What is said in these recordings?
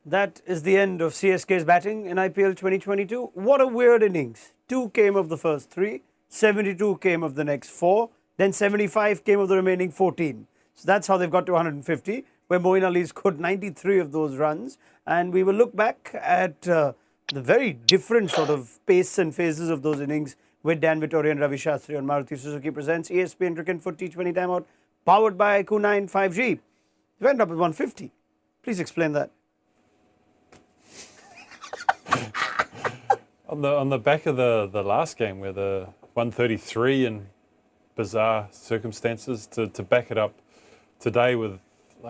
That is the end of CSK's batting in IPL 2022. What a weird innings. 2 came of the first 3, 72 came of the next 4, then 75 came of the remaining 14. So that's how they've got to 150, where Moeen Ali scored 93 of those runs. And we will look back at the very different sort of pace and phases of those innings with Dan Vettori and Ravi Shastri on Maruti Suzuki Presents ESPN Cricket for T20 Timeout, powered by IQ 9 5G. You ended up with 150. Please explain that. On the back of the last game, where the 133 in bizarre circumstances, to back it up today with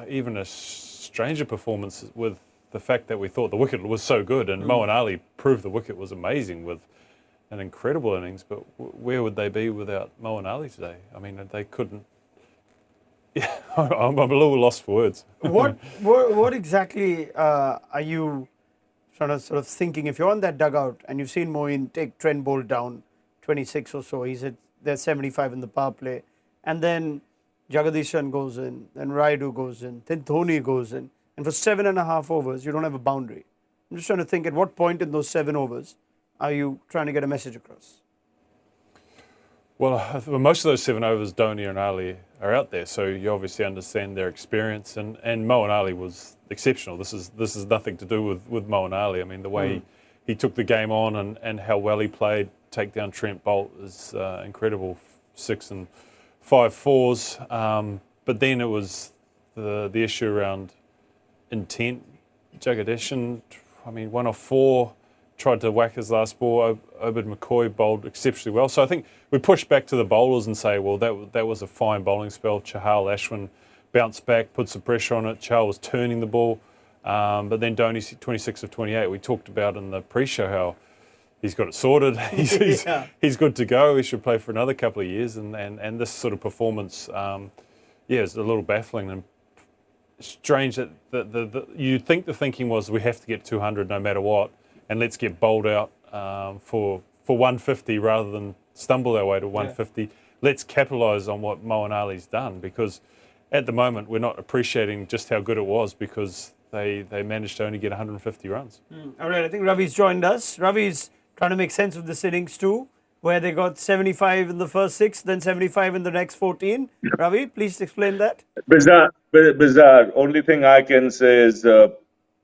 even a stranger performance, with the fact that we thought the wicket was so good, and Moeen Ali proved the wicket was amazing with an incredible innings. But where would they be without Moeen Ali today? I mean, they couldn't. Yeah, I'm a little lost for words. What exactly are you sort of thinking? If you're on that dugout and you've seen Moeen take Trent Bolt down 26 or so, he's at there's 75 in the power play, and then Jagadish goes in, then Raidu goes in, then Dhoni goes in, and for 7.5 overs you don't have a boundary. I'm just trying to think, at what point in those 7 overs are you trying to get a message across? Well, most of those 7 overs, Dhoni and Ali are out there, so you obviously understand their experience. And Moeen Ali was exceptional. This is nothing to do with Moeen Ali. I mean, the way he took the game on and how well he played, take down Trent Bolt is incredible. 6 and 5 fours. But then it was the issue around intent. Jagadish, I mean, 1 off 4. Tried to whack his last ball. Obed McCoy bowled exceptionally well. So I think we push back to the bowlers and say, well, that was a fine bowling spell. Chahal, Ashwin bounced back, put some pressure on it. Chahal was turning the ball. But then Dhoni, 26 of 28, we talked about in the pre-show how he's got it sorted. He's good to go. He should play for another couple of years. And this sort of performance, is a little baffling and strange that you'd think the thinking was we have to get 200 no matter what. And let's get bowled out for 150 rather than stumble our way to 150. Yeah. Let's capitalise on what Moeen Ali's done, because at the moment we're not appreciating just how good it was, because they managed to only get 150 runs. All right, I think Ravi's joined us. Ravi's trying to make sense of this innings too, where they got 75 in the first 6, then 75 in the next 14. Ravi, please explain that. Bizarre. Only thing I can say is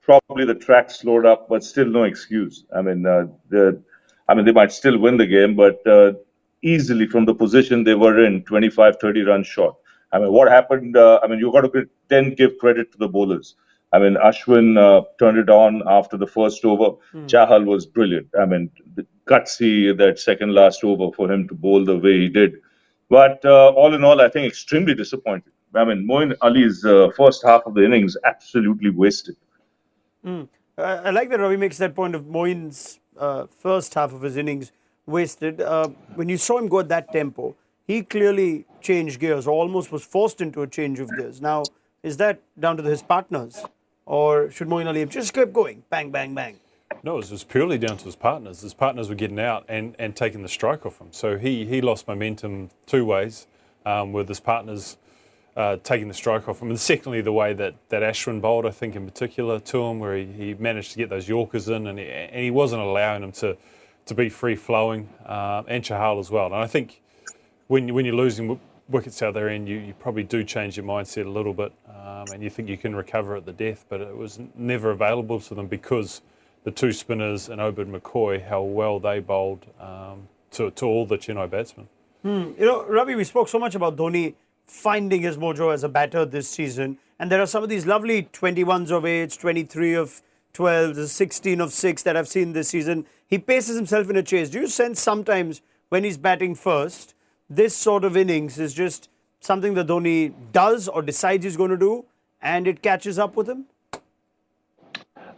probably the track slowed up, but still no excuse. I mean, they might still win the game, but easily from the position they were in, 25, 30 runs short. I mean, what happened? You got to then give credit to the bowlers. I mean, Ashwin turned it on after the first over. Chahal was brilliant. I mean, gutsy that second last over for him to bowl the way he did. But all in all, I think extremely disappointing. I mean, Moeen Ali's first half of the innings absolutely wasted. I like that Ravi makes that point of Moeen's first half of his innings wasted. When you saw him go at that tempo, he clearly changed gears, or almost was forced into a change of gears. Now, is that down to his partners, or should Moeen Ali have just kept going, bang, bang, bang? No, it was purely down to his partners. His partners were getting out and taking the strike off him. So he lost momentum 2 ways, with his partners taking the strike off him. And secondly, the way that Ashwin bowled, I think in particular, to him, where he managed to get those Yorkers in, and he wasn't allowing him to be free-flowing, and Chahal as well. And I think when you're losing wickets out there, and you probably do change your mindset a little bit, and you think you can recover at the death, but it was never available to them because the 2 spinners and Obed McCoy, how well they bowled to all the Chennai batsmen. Ravi, we spoke so much about Dhoni finding his mojo as a batter this season, and there are some of these lovely 21s of 8s, 23 of 12s, 16 of 6 that I've seen this season. He paces himself in a chase. Do you sense sometimes when he's batting first, this sort of innings is just something that Dhoni does or decides he's going to do, and it catches up with him?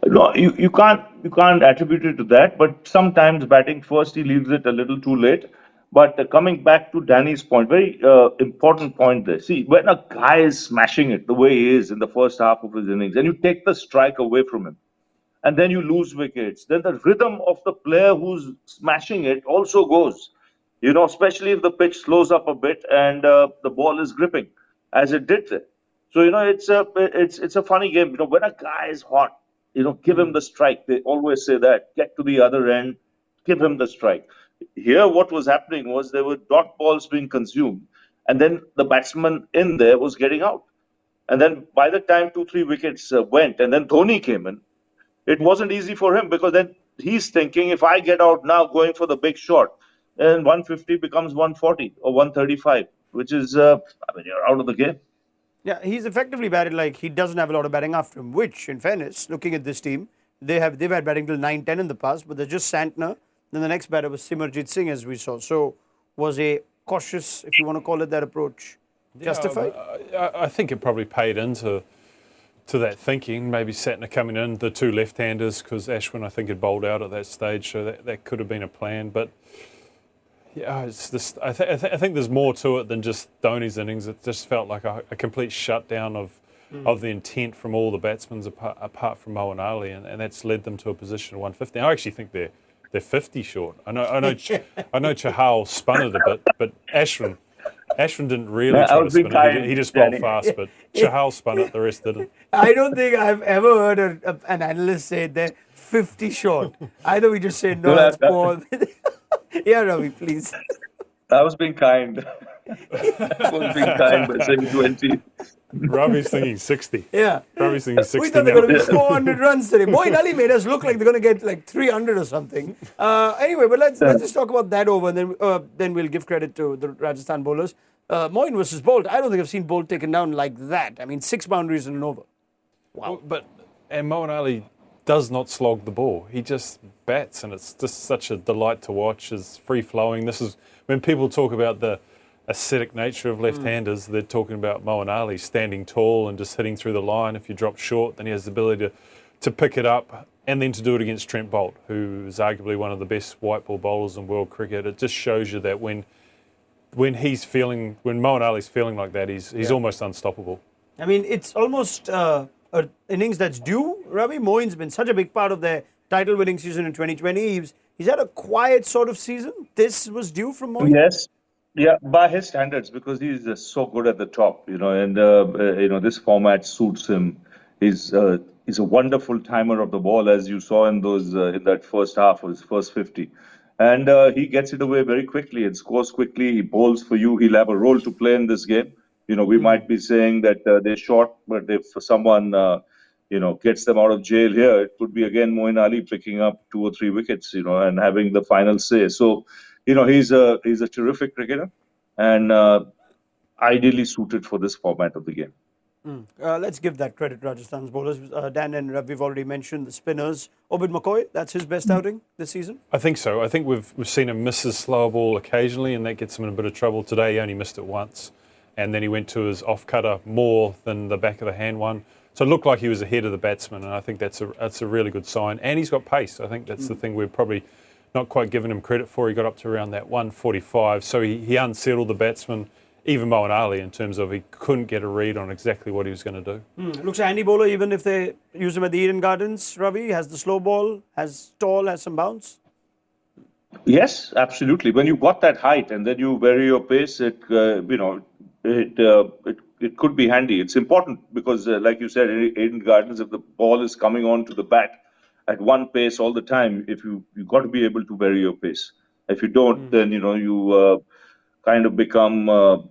No, you can't attribute it to that, but sometimes batting first, he leaves it a little too late. But coming back to Danny's point, very important point there. See, when a guy is smashing it the way he is in the first half of his innings, and you take the strike away from him, and then you lose wickets, then the rhythm of the player who's smashing it also goes. Especially if the pitch slows up a bit and the ball is gripping, as it did there. So it's a funny game. When a guy is hot, give him the strike. They always say that. Get to the other end, give him the strike. Here, what was happening was there were dot balls being consumed, and then the batsman in there was getting out. And then by the time 2, 3 wickets went, and then Dhoni came in, it wasn't easy for him because then he's thinking, if I get out now going for the big shot, then 150 becomes 140 or 135, which is, you're out of the game. Yeah, he's effectively batted like he doesn't have a lot of batting after him, which, in fairness, looking at this team, they've had batting till 9-10 in the past, but they're just Santner. Then the next batter was Simarjit Singh, as we saw. So was a cautious, if you want to call it that approach, justified? I think it probably paid into that thinking. Maybe Santner coming in, the two left-handers, because Ashwin, I think, had bowled out at that stage, so that could have been a plan. But yeah, it's just, I think there's more to it than just Dhoni's innings. It just felt like a complete shutdown of the intent from all the batsmen apart from Moeen Ali, and that's led them to a position of 150. I actually think they're 50 short. I know Chahal spun it a bit, but Ashwin didn't really try to spin it. He just bowled fast, but Chahal spun it, the rest didn't. I don't think I've ever heard an analyst say they're 50 short. Either we just say, no, that's poor. Yeah, Ravi, please. I was being kind. I was being kind by saying 20. Ravi's thinking 60. Yeah. Ravi's thinking 60 We thought they're going to be 400 runs today. Moeen Ali made us look like they're going to get like 300 or something. Anyway, but let's just talk about that over, and then we'll give credit to the Rajasthan bowlers. Moeen versus Bolt. I don't think I've seen Bolt taken down like that. I mean, 6 boundaries in an over. Wow. And Moeen Ali does not slog the ball. He just bats, and it's just such a delight to watch. It's free-flowing. This is when people talk about the acidic nature of left-handers, they're talking about Moeen Ali standing tall and just hitting through the line. If you drop short, then he has the ability to pick it up and then to do it against Trent Boult, who is arguably one of the best white ball bowlers in world cricket. It just shows you that when Moeen Ali's feeling like that, he's almost unstoppable. I mean, it's almost an innings that's due. Ravi, Moeen's been such a big part of their title-winning season in 2020. He's had a quiet sort of season. This was due from Moeen? Yes. Yeah, by his standards, because he's so good at the top, and this format suits him. He's a wonderful timer of the ball, as you saw in that first half of his first 50. And he gets it away very quickly and scores quickly. He bowls for you. He'll have a role to play in this game. We might be saying that they're short, but if someone, gets them out of jail here, it could be again Moeen Ali picking up 2 or 3 wickets, and having the final say. So, he's a terrific cricketer and ideally suited for this format of the game. Let's give that credit to Rajasthan's bowlers. Dan and Ravi have already mentioned the spinners. Obid McCoy, that's his best outing this season? I think so. I think we've seen him miss his slower ball occasionally, and that gets him in a bit of trouble. Today he only missed it once, and then he went to his off-cutter more than the back of the hand one. So it looked like he was ahead of the batsman, and I think that's a really good sign. And he's got pace. I think that's the thing we're probably not quite giving him credit for. He got up to around that 145, so he unsettled the batsman, even Moeen Ali, in terms of he couldn't get a read on exactly what he was going to do. Looks a handy bowler, even if they use him at the Eden Gardens, Ravi. Has the slow ball, has tall, has some bounce. Yes, absolutely. When you got that height and then you vary your pace, it could be handy. It's important because, like you said, in Eden Gardens, if the ball is coming on to the bat at one pace all the time, you got to be able to vary your pace. If you don't, then you kind of become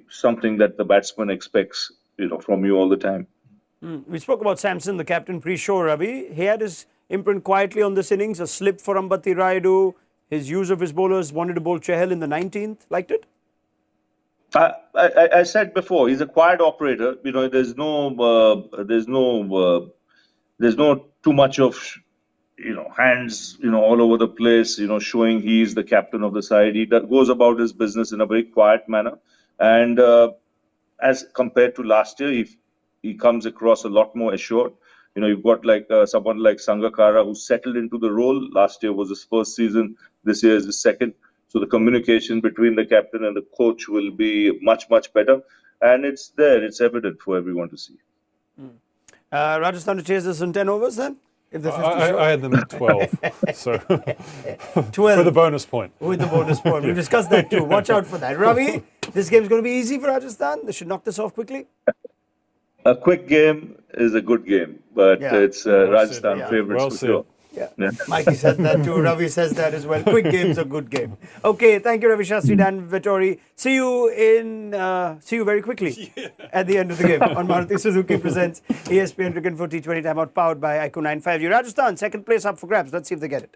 something that the batsman expects, from you all the time. We spoke about Samson, the captain, pre-show, Ravi. He had his imprint quietly on this innings, a slip for Ambati Rayudu. His use of his bowlers, wanted to bowl Chahal in the 19th. Liked it? I said before, he's a quiet operator. There's no too much of, hands, all over the place, showing he's the captain of the side. He goes about his business in a very quiet manner. And as compared to last year, he comes across a lot more assured. You've got someone like Sangakkara who settled into the role. Last year was his first season. This year is his second. So the communication between the captain and the coach will be much, much better. And it's there. It's evident for everyone to see. Rajasthan to chase this in 10 overs then? If the 50 I had them at 12. So 12. With a bonus point. With the bonus point. We've discussed that too. Watch out for that. Ravi, this game's going to be easy for Rajasthan. They should knock this off quickly. A quick game is a good game, but Yeah. it's Well said, Rajasthan yeah. favorites Well for said. sure. Yeah. Yeah. Mikey says that too. Ravi says that as well. Quick game's a good game. Okay, thank you, Ravi Shastri, Dan Vettori. See you very quickly at the end of the game on Maruti Suzuki presents ESPN Cricket for T20 Timeout, powered by IQ 950. Rajasthan, second place up for grabs. Let's see if they get it.